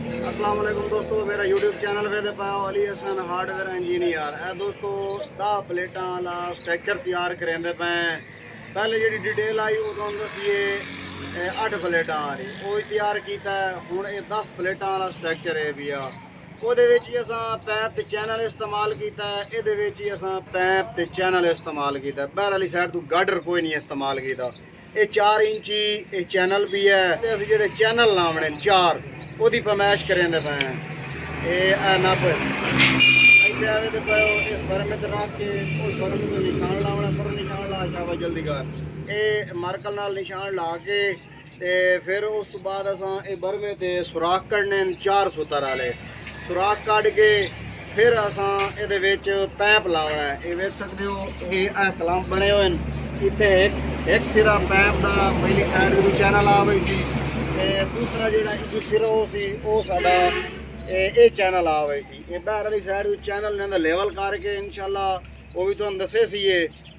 अस्सलाम वालेकुम दोस्तों, मेरा यूट्यूब चैनल वेदे पाओ अली हसन हार्डवेयर इंजीनियर है। दोस्तों 10 प्लेटा वाला स्ट्रक्चर तैयार करेंदे पे। पहले जी डिटेल आई वो तुम दसिए 8 प्लेटा वाली वो तैयार किया। हूँ ये 10 प्लेटा वाला स्ट्रक्चर है भी पैप ते चैनल इस्तेमाल किया। ये पैप ते चैनल इस्तेमाल किया। बाहर वाली साइड तो गाडर कोई नहीं इस्तेमाल किया। ये 4 इंची ये चैनल भी है। असं जो चैनल लावने 4 ਉਹਦੀ ਪਮੈਸ਼ ਕरेंदे पे ये नप इतने पे इस बर्मे ते रख के उस बर्मे को निशान लावना पर निशान ला जावा जल्दी कर ये मार्कल नाल निशान ला के ते फिर उस तो बाद असां ये बर्मे ते सुराख कढ़ने 4 सूतर वाले सुराख कढ़ के फिर असां इहदे विच पैप लावना है। ये वेख सकते हो ये कलम बने हुए इतने एक सिरा पैप का पहली साइड जो चैनल आ गई सी। दूसरा जो सिरा वो साडा ये चैनल आ गई सी। ये बाहर वाली साइड चैनल ने लेवल करके इंशाल्लाह वो भी तुहानू दसे सी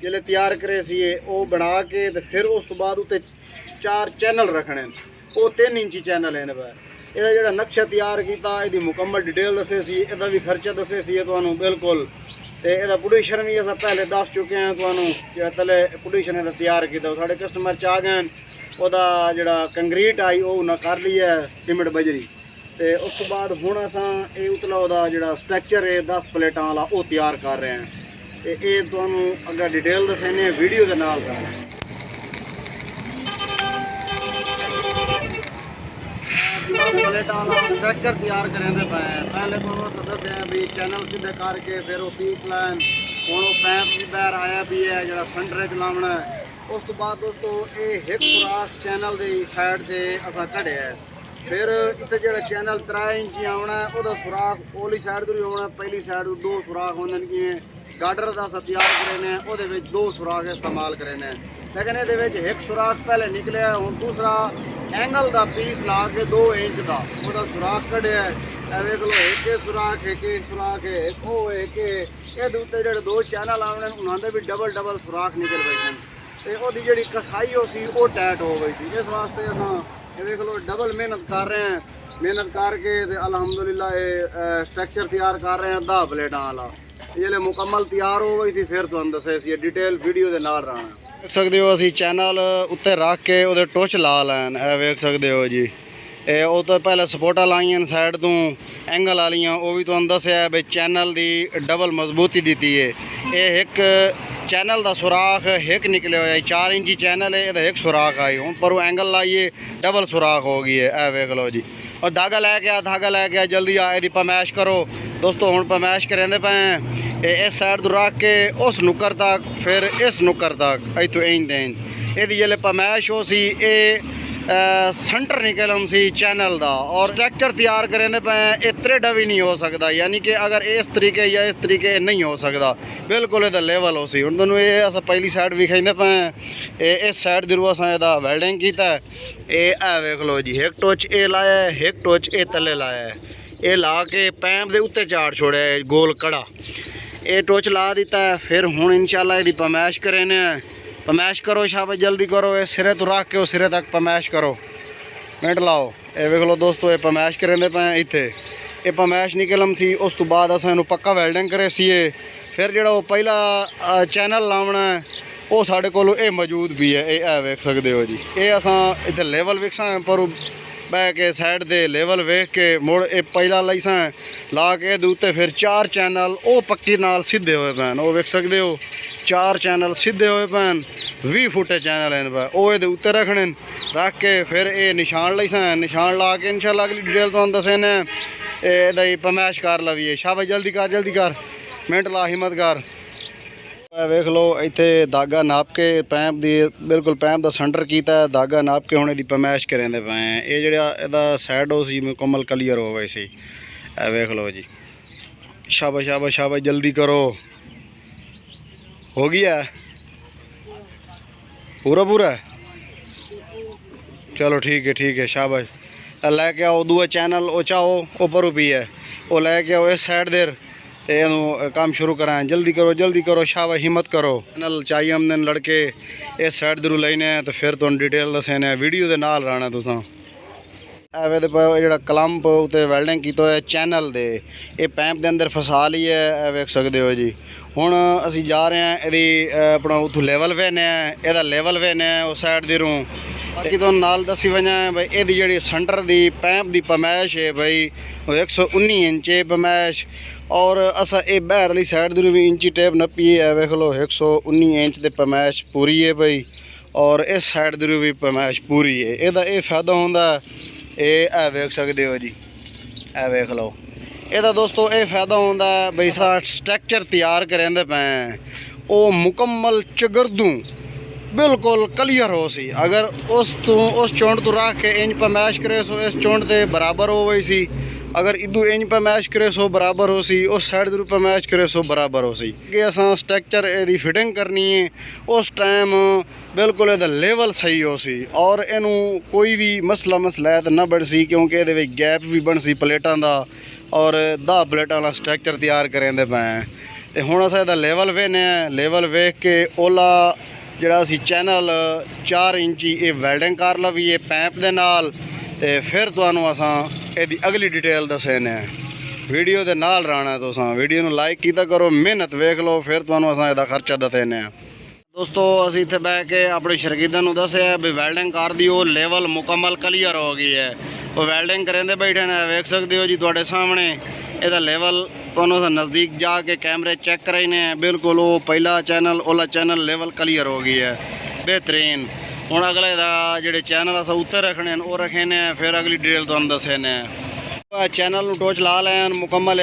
जिले तैयार करे सी वो बना के तो फिर उस तो बाद उत्ते 4 चैनल रखने वो 3 इंची चैनल है। यदा जो नक्शा तैयार किया ये मुकम्मल डिटेल दसे सी। इसका भी खर्चा दसे सी तुहानू बिल्कुल। तो यदा पुडिशन भी अस पहले दस चुके हैं तुहानू तले पुडिशन तैयार किया। साढ़े कस्टमर च आ गए ਉਹਦਾ ਜਿਹੜਾ ਕੰਕਰੀਟ ਆਈ ਉਹ ਨਾ ਕਰ ਲਈ ਹੈ ਸੀਮੈਂਟ ਬਜਰੀ ਤੇ ਉਸ ਤੋਂ ਬਾਅਦ ਹੁਣ ਅਸਾਂ ਇਹ ਉਤਲਾ ਉਹਦਾ ਜਿਹੜਾ ਸਟਰਕਚਰ ਹੈ 10 ਪਲੇਟਾਂ ਵਾਲਾ ਉਹ ਤਿਆਰ ਕਰ ਰਹੇ ਹਾਂ। ਤੇ ਇਹ ਤੁਹਾਨੂੰ ਅੱਗੇ ਡਿਟੇਲ ਦੱਸਣੇ ਆ ਵੀਡੀਓ ਦੇ ਨਾਲ ਦਾ। 10 ਪਲੇਟਾਂ ਵਾਲਾ ਸਟਰਕਚਰ ਤਿਆਰ ਕरेंदे ਪਏ। ਪਹਿਲੇ ਤੁਹਾਨੂੰ ਅਸਾਂ ਦੱਸਿਆ ਵੀ ਚੈਨਲ ਸਿੱਧੇ ਕਰਕੇ ਫਿਰ ਉਹ 30 ਲਾਈਨ ਹੁਣ ਉਹ ਪੈਪ ਵੀ ਬਾਹਰ ਆਇਆ ਵੀ ਹੈ ਜਿਹੜਾ ਸੈਂਟਰ 'ਚ ਲਾਉਣਾ ਹੈ। उस तो बाद दोस्तों ये एक सुराख चैनल की साइड से असा कढ़िया है। फिर इतने जो चैनल 3 इंची आना है वो सुराख ओली साइड तो भी आना। पहली साइड 2 सुराख होने की गाडर का अस तैयार करें वो 2 सुराख इस्तेमाल करें। लेकिन ये एक सुराख पहले निकले हूँ दूसरा एंगल का पीस ला के 2 इंच का वो सुराख कढ़िया है। वेख लो एक सुराख एक सुराख वो एक ये जो 2 चैनल आने उन्होंने भी डबल सुराख निकल गए ਤੇ ਉਹਦੀ ਜਿਹੜੀ ਕਸਾਈ ਹੋ ਸੀ ਉਹ ਟਾਈਟ ਹੋ ਗਈ ਸੀ। ਇਸ ਵਾਸਤੇ ਅਸਾਂ ਇਹ ਵੇਖ ਲਓ ਡਬਲ ਮਿਹਨਤ ਕਰ ਰਹੇ ਹਾਂ। ਮਿਹਨਤ ਕਰਕੇ ਤੇ ਅਲਹਮਦੁਲਿਲਾ ਇਹ ਸਟਰਕਚਰ ਤਿਆਰ ਕਰ ਰਹੇ ਹਾਂ 10 ਪਲੇਟਾਂ ਵਾਲਾ। ਜਿਹੜੇ ਮੁਕੰਮਲ ਤਿਆਰ ਹੋ ਗਈ ਸੀ ਫਿਰ ਤੁਹਾਨੂੰ ਦੱਸਿਆ ਸੀ ਡਿਟੇਲ ਵੀਡੀਓ ਦੇ ਨਾਲ ਰਹਿਣਾ। ਦੇਖ ਸਕਦੇ ਹੋ ਅਸੀਂ ਚੈਨਲ ਉੱਤੇ ਰੱਖ ਕੇ ਉਹਦੇ ਟੁੱਚ ਲਾ ਲੈਣ। ਇਹ ਵੇਖ ਸਕਦੇ ਹੋ ਜੀ ਇਹ ਉਹ ਤੋਂ ਪਹਿਲਾਂ ਸਪੋਰਟਾਂ ਲਾਈਆਂ ਸਾਈਡ ਤੋਂ ਐਂਗਲ ਵਾਲੀਆਂ ਉਹ ਵੀ ਤੁਹਾਨੂੰ ਦੱਸਿਆ ਵੀ ਚੈਨਲ ਦੀ ਡਬਲ ਮਜ਼ਬੂਤੀ ਦਿੱਤੀ ਹੈ। ਇਹ ਇੱਕ चैनल का सुराख एक निकले हुआ है 4 इंची चैनल है। ये एक सुराख आई हूँ पर वो एंगल लाइए डबल सुराख हो गई है। ए वेख लो जी और धागा लैके आ जल्दी आ यदि पमैश करो दोस्तों। हूँ पमैश करेंदे पे इस साइड तो रख के उस नुक्कर तक फिर इस नुक्कर तक इतों इंज इंज यदि जल्द पमैश हो सी सेंटर निकलम सी चैनल का और स्ट्रक्चर तैयार करेंदे पे त्रेडा भी नहीं हो सकता। यानी कि अगर इस तरीके या इस तरीके नहीं हो सकता बिल्कुल ये लेवल हो सी। हूँ तुम ये अस पहली साइड विखाइंदे पे इस साइड जरूर असा वेल्डिंग किया। ये वेख लो जी एक टोच ये लाया है एक टोच ये तले लाया है। ये ला के पैप के उत्ते चाड़ छोड़ा है गोल कड़ा ये टोच ला दिता है। फिर हूँ इंशाल्लाह यदि पमैश करें पमैश करो शाबाश जल्दी करो। ये सिरे तो रख के उस सिरे तक पमैश करो मिनट लाओ। ये वेख लो दोस्तों ये पमैश करेंदे पे इत्थे ये पमैश निकलम सी। उस तो बाद अस इनू पक्का वेल्डिंग करे सी। फिर जो पहला चैनल लावना है वो साढ़े को मौजूद भी है। ये वेख सकते हो जी ये असा इतने लेवल वेखसा पर बह के साइड दे लेवल वेख के मुड़ ये पहला लाइसा ला के उत्ते फिर 4 चैनल वो पक्की नाल सीधे हुए पैन। वो वेख सकते हो 4 चैनल सीधे हुए पैन 20 फुटे चैनल हैं वो ये उत्ते रखने रख के फिर ये निशान लाइसा निशान ला के इंशाल्लाह अगली डिटेल तुहानू दसने ये पमैश कर लवीए। शाबाश जल्दी कर मिनट ला हिम्मत कर। वेख लो इत्थे धागा नाप के पैप दी बिल्कुल पैप का सेंटर किया धागा नाप के हुणे दी पमैश करेंदे पे। ये जेड़ा इहदा साइड हो सी मुकम्मल क्लीयर हो गई सी। वेख लो जी शाबाश जल्दी करो हो गया पूरा चलो ठीक है शाबाश। लैके आओ दूआ चैनल वो चाहो ऊपर भी है वो लैके आओ इस साइड देर काम शुरू कराएं। जल्दी करो शाबाश हिम्मत करो। चैनल चाहिए हमने लड़के इस साइड दरू लेने तो फिर तुम डिटेल दसने वीडियो के नाल रहना तुसा। ਐਵੇਂ ਦੇ ਜਿਹੜਾ ਕਲੰਪ ਉਤੇ ਵੈਲਡਿੰਗ ਕੀਤਾ ਹੋਇਆ ਚੈਨਲ ਦੇ ਇਹ ਪੈਂਪ ਦੇ ਅੰਦਰ ਫਸਾ ਲਈ ਹੈ। ਇਹ ਵੇਖ ਸਕਦੇ ਹੋ ਜੀ। ਹੁਣ ਅਸੀਂ ਜਾ ਰਹੇ ਹਾਂ ਇਹਦੀ ਆਪਣਾ ਉੱਥੋਂ ਲੈਵਲ ਵੇਖਦੇ ਹਾਂ, ਇਹਦਾ ਲੈਵਲ ਵੇਖਦੇ ਹਾਂ ਉਸ ਸਾਈਡ ਦੀ ਰੂ। ਬਾਕੀ ਤੁਹਾਨੂੰ ਨਾਲ ਦੱਸੀ ਵਜਾਂ ਬਈ ਇਹਦੀ ਜਿਹੜੀ ਸੈਂਟਰ ਦੀ ਪੈਂਪ ਦੀ ਪਮੈਸ਼ ਹੈ ਬਈ 119 ਇੰਚ ਪਮੈਸ਼। और असा ये बहर वाली साइड दूर भी इंची टेप नपी है। वेख लो 119 इंच ते पमैश पूरी है भाई। और इस साइड दूर भी पमैश पूरी है। ਇਹਦਾ ਇਹ फायदा होंदा ਇਹ वेख सकते हो जी। ए वेख लो ਇਹਦਾ ਦੋਸਤੋ ਇਹ फायदा होंदा बई सा स्ट्रक्चर तैयार करेंदे पे वो मुकम्मल चगरदू बिल्कुल क्लियर हो सी। अगर उस चौंड तो रख के इंज पमैश करे सो इस चौंड के बराबर हो गई सी। अगर इदू इंज पमैश करे सो बराबर हो सी, उस साइड दूर पमैश करे सो बराबर हो सी। कि असां स्ट्रक्चर एदी फिटिंग करनी है उस टाइम बिल्कुल एदा लेवल सही हो सी और इनू कोई भी मसला मसलैत ना बन सी, क्योंकि ये गैप भी बन सी प्लेटां दा और 10 प्लेटां दा स्ट्रक्चर तैयार करेंदे पे। ते हुण असां एदा लेवल वेखने लेवल वेख के ओला जिहड़ा असी चैनल 4 इंची ये वैल्डिंग कर लवीए पैंप दे नाल। ते फिर तुहानू असां ਇਹਦੀ अगली डिटेल दसने वीडियो के नाल रहना। तुसां वीडियो नू लाइक कीता करो, मेहनत वेख लो, फिर तुहानू असां इहदा खर्चा दसने। दोस्तों असीं इत्थे बैठ के अपने शरकीदां नू दस्सिया भी वैल्डिंग कर दी वो लेवल मुकम्मल क्लीयर हो गई है। वो वैल्डिंग करेंदे बैठे ने वेख सकते हो जी तुहाडे सामने। ਇਹਦਾ लेवल तुहानू नज़दीक जाके कैमरे चेक कराइने बिल्कुल वो पहला चैनल ओला चैनल लेवल क्लीयर हो गई है बेहतरीन। हुण अगला जेडे चैनल अस उत्ते रखने वो रखे ने, फिर अगली डिटेल तुहानू दसने। चैनल नू टोच ला लैन मुकम्मल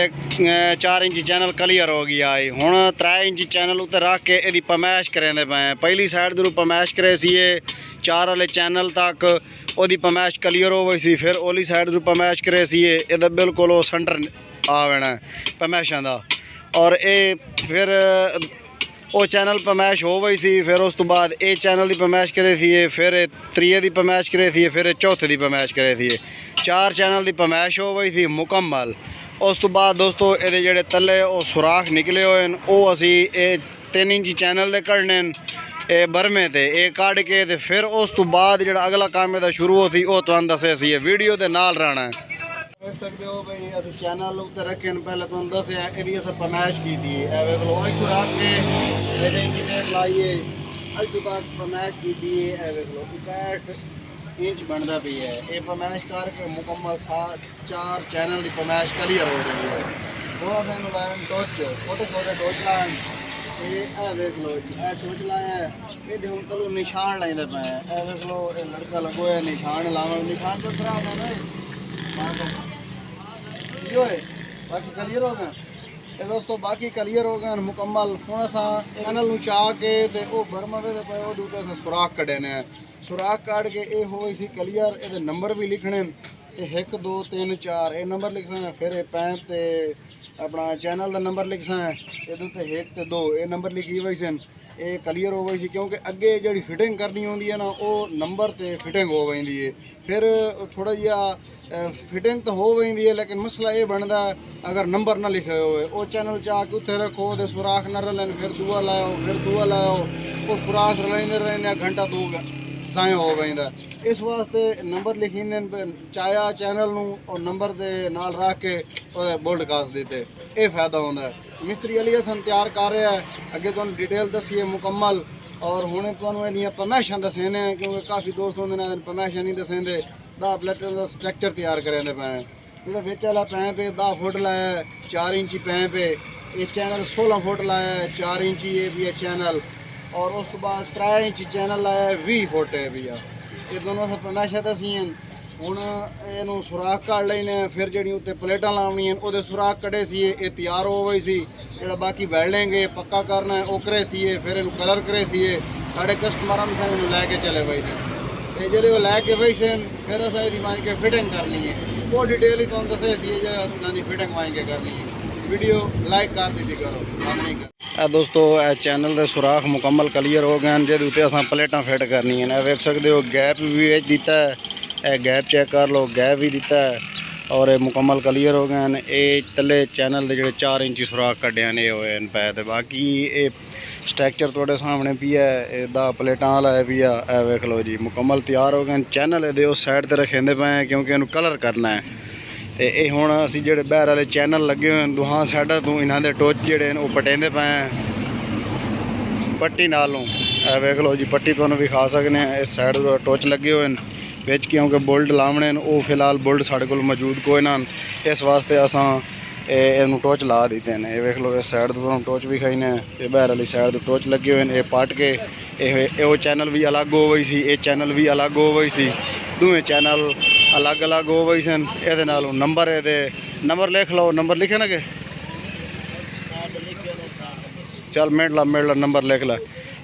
4 इंची चैनल क्लीयर हो गया है। हुण 3 इंची चैनल उत्ते रख के यदी पमैश करेंदे पे। पहली साइड दूर पमैश करे सी 4 वाले चैनल तक ओदी पमैश क्लीयर हो गई सी। फिर ओली साइड दूर पमैश करे सी ये बिल्कुल वो सेंटर आ वेना पमैशां दा। और ये फिर वो चैनल पमैश हो गई सी। फिर उस तो बाद ये चैनल की पमैश करे सी, फिर त्रीए की पमैश करे सी, फिर चौथे की पमैश करे सी। 4 चैनल की पमैश हो गई थी मुकम्मल। उस तो बाद दोस्तों ये जेडे तले वो सुराख निकले हुए हैं वो असी 3 इंची चैनल दे कढ़ने ये बरमे ते ये कढ़ के ते फिर उस तो बाद जो अगला काम इसका शुरू हो सी वो तुहानू दस्सिया सी। वीडियो के नाल रहना है। देख सकते हो भाई अस चैनल उत्ते रखे पहले तुहानू दस्सिया इहदी अस पमैश की थी। वेख लो अज तो रख के इंजीनियर लाइए अज तो तक पमैश की थी। वेख लो 65 इंच बनता पी है। ये पमैश करके मुकम्मल 4 चैनल की पमैश क्लीयर हो रही है। थोड़ा सा इन्हू लाइन टोच छोटे छोटे टोच लाइन ये देख लो टोच लाया ये हूँ तलू निशान लाइंदे पे। वेख लो ये लड़का लगो है निशान लाव निशान तो खराब है ना यो है बाकी क्लीयर हो गए। तो दोस्तों बाकी क्लीयर हो गए मुकम्मल। हुण असां चैनल नू चा के ते ओ बरमवे दे पे ओदे उत्ते सुराख कढे ने। सुराख कढ़ के ये हो गई सी क्लीयर। ये नंबर भी लिखने ये 1 2 3 4 ये नंबर लिख सा। फिर ये पैंप ते अपना चैनल का नंबर लिख सा। ये 1 ते 2 ये नंबर लिखी हुई सन। ये क्लीयर हो गई सी क्योंकि अगे जी फिटिंग करनी होंदी है ना वो नंबर ते फिटिंग हो गई है। फिर थोड़ा जिहा फिटिंग तो हो गई है लेकिन मसला ये बनता अगर नंबर ना लिखे हुए वो चैनल चा के उत्थे रखो तो सुराख न रलन फिर दूआ लाओ फिर दूआ लाओ वो सुराख रलेंदे रहंदे घंटा 2 ज़ाया हो गई। इस वास्ते नंबर लिखींदे चाया चैनल नू और नंबर दे नाल रख के बोल्ड कास्ट देते ये फायदा होंदा है। मिस्त्री अली हसन तैयार कर रहा है अगे तुहानू डिटेल दसी है मुकम्मल। और हुणे तुहानू इहदियां पमैशां दसने क्योंकि काफ़ी दोस्त होंदे ने पमैशां नहीं दसेंदे। 10 प्लेटां दा स्ट्रक्चर तैयार करेंदे पे। जेह्ड़ा बिच वाला पैंप है 10 फुट लाया 4 इंची पैंप है। ये चैनल 16 फुट लाया 4 इंची है भी है चैनल। और उस तो बाद 3 इंची चैनल लाया 20 फुट है भैया। ये दोनों अस पमैशां दसियां। हुण इहनू सुराख कढ़ लैने फिर जिहड़ी उत्ते प्लेटां लावणियां ओहदे सुराख कढ़े सी ये तैयार हो गई सी। जिहड़ा बाकी वेल्डिंग है पक्का करना है वो करे सी फिर इहनू कलर करे सी। साढ़े कस्टमर हम इहनू लैके चले बई ते जिहड़े वो लैके बई सन फिर असां इहदी मान के फिटिंग करनी है वो डिटेल ही तुहानू दस्से सी जे उन्हां दी फिटिंग मान के करनी है। वीडियो लाइक कर दी करो काम नहीं कर। दोस्तों चैनल के सुराख मुकम्मल क्लीयर हो गए जिहदे उत्ते असां प्लेटां फिट करनी है। देख सकते हो गैप भी दिता है गैप चेक कर लो गैप भी दिता है और मुकम्मल क्लीयर हो गए। ये तले चैनल के जो 4 इंची सुराख कढ़े ने होए पे। बाकी ये ਸਟ੍ਰਕਚਰ ਤੁਹਾਡੇ ਸਾਹਮਣੇ ਵੀ ਹੈ, ਇਹਦਾ ਪਲੇਟਾਂ ਵਾਲਾ ਹੈ ਵੀ ਆ। ਇਹ ਵੇਖ ਲਓ ਜੀ ਮੁਕੰਮਲ ਤਿਆਰ ਹੋ ਗਏ। ਚੈਨਲ ਇਹਦੇ ਉਸ ਸਾਈਡ ਤੇ ਰੱਖੇਂਦੇ ਪਏ ਕਿਉਂਕਿ ਇਹਨੂੰ ਕਲਰ ਕਰਨਾ ਹੈ। ਤੇ ਇਹ ਹੁਣ ਅਸੀਂ ਜਿਹੜੇ ਬਾਹਰ ਵਾਲੇ ਚੈਨਲ ਲੱਗੇ ਹੋਏ ਨੇ ਦੋਹਾਂ ਸਾਈਡਾਂ ਤੋਂ ਇਹਨਾਂ ਦੇ ਟੋਚ ਜਿਹੜੇ ਨੇ ਉਹ ਪਟੇਂਦੇ ਪਏ ਪੱਟੀ ਨਾਲੋਂ। ਇਹ ਵੇਖ ਲਓ ਜੀ ਪੱਟੀ ਤੁਹਾਨੂੰ ਵਿਖਾ ਸਕਦੇ ਆ। ਇਸ ਸਾਈਡ ਤੋਂ ਟੋਚ ਲੱਗੇ ਹੋਏ ਨੇ ਵਿੱਚ ਕਿਉਂਕਿ ਬੁਲਟ ਲਾਉਣੇ ਨੇ, ਉਹ ਫਿਲਹਾਲ ਬੁਲਟ ਸਾਡੇ ਕੋਲ ਮੌਜੂਦ ਕੋਈ ਨਾ, ਇਸ ਵਾਸਤੇ ਅਸਾਂ ਇਹਨੂੰ ਟੋਚ ਲਾ ਦਿੱਤੇ ਨੇ। ਇਹ ਵੇਖ ਲਓ ਇਸ ਸਾਈਡ ਤੋਂ ਤੁਹਾਨੂੰ ਟੋਚ ਵਿਖਾਈ ਨੇ, ਇਹ ਬਾਹਰ ਵਾਲੀ ਸਾਈਡ ਤੋਂ ਟੋਚ ਲੱਗੇ ਹੋਏ ਨੇ। ਇਹ ਪੱਟ ਕੇ ਇਹ ਉਹ ਚੈਨਲ ਵੀ ਅਲੱਗ ਹੋ ਗਈ ਸੀ, ਇਹ ਚੈਨਲ ਵੀ ਅਲੱਗ ਹੋ ਗਈ ਸੀ, ਦੋਵੇਂ ਚੈਨਲ ਅਲੱਗ ਹੋ ਗਏ ਸਨ। ਇਹਦੇ ਨਾਲ ਨੰਬਰ ਇਹਦੇ ਨੰਬਰ ਲਿਖ ਲਓ, ਨੰਬਰ ਲਿਖੇ ਨਾ ਕਿ ਚੱਲ ਮਿੰਟ ਲਾ ਨੰਬਰ ਲਿਖ ਲੈ।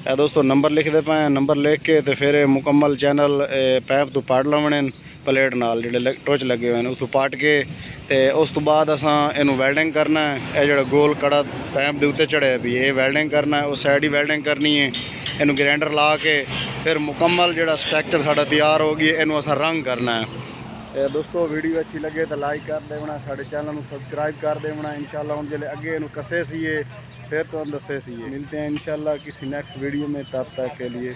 ਇਹ ਦੋਸਤੋ ਨੰਬਰ ਲਿਖਦੇ ਪਏ, ਨੰਬਰ ਲਿਖ ਕੇ ਤੇ ਫਿਰ ਇਹ ਮੁਕੰਮਲ ਚੈਨਲ ਪੈਪ ਤੋਂ ਪਾੜ ਲਾਉਣੇ ਨੇ ਪਲੇਟ ਨਾਲ, ਜਿਹੜੇ ਟੋਚ ਲੱਗੇ ਹੋਏ ਨੇ ਉੱਥੋਂ ਪਾਟ ਕੇ ਤੇ ਉਸ ਤੋਂ ਬਾਅਦ ਅਸਾਂ ਇਹਨੂੰ ਵੈਲਡਿੰਗ ਕਰਨਾ ਹੈ। ਇਹ ਜਿਹੜਾ ਗੋਲ ਕੜਾ ਪੈਪ ਦੇ ਉੱਤੇ ਚੜਿਆ ਵੀ ਇਹ ਵੈਲਡਿੰਗ ਕਰਨਾ ਹੈ, ਉਸ ਸਾਈਡ ਹੀ ਵੈਲਡਿੰਗ ਕਰਨੀ ਹੈ। ਇਹਨੂੰ ਗ੍ਰਾਈਂਡਰ ਲਾ ਕੇ ਫਿਰ ਮੁਕੰਮਲ ਜਿਹੜਾ ਸਟਰਕਚਰ ਸਾਡਾ ਤਿਆਰ ਹੋ ਗਈ, ਇਹਨੂੰ ਅਸਾਂ ਰੰਗ ਕਰਨਾ ਹੈ। ਤੇ ਦੋਸਤੋ ਵੀਡੀਓ ਅੱਛੀ ਲੱਗੇ ਤਾਂ ਲਾਈਕ ਕਰ ਦੇਣਾ, ਸਾਡੇ ਚੈਨਲ ਨੂੰ सब्सक्राइब कर देना। इंशाल्लाह हम जल्द अगे इन कसे सीए फिर तो हम दसे सीए। मिलते हैं इंशाल्लाह किसी नेक्स्ट वीडियो में, तब तक के लिए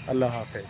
अल्लाह हाफ़िज़।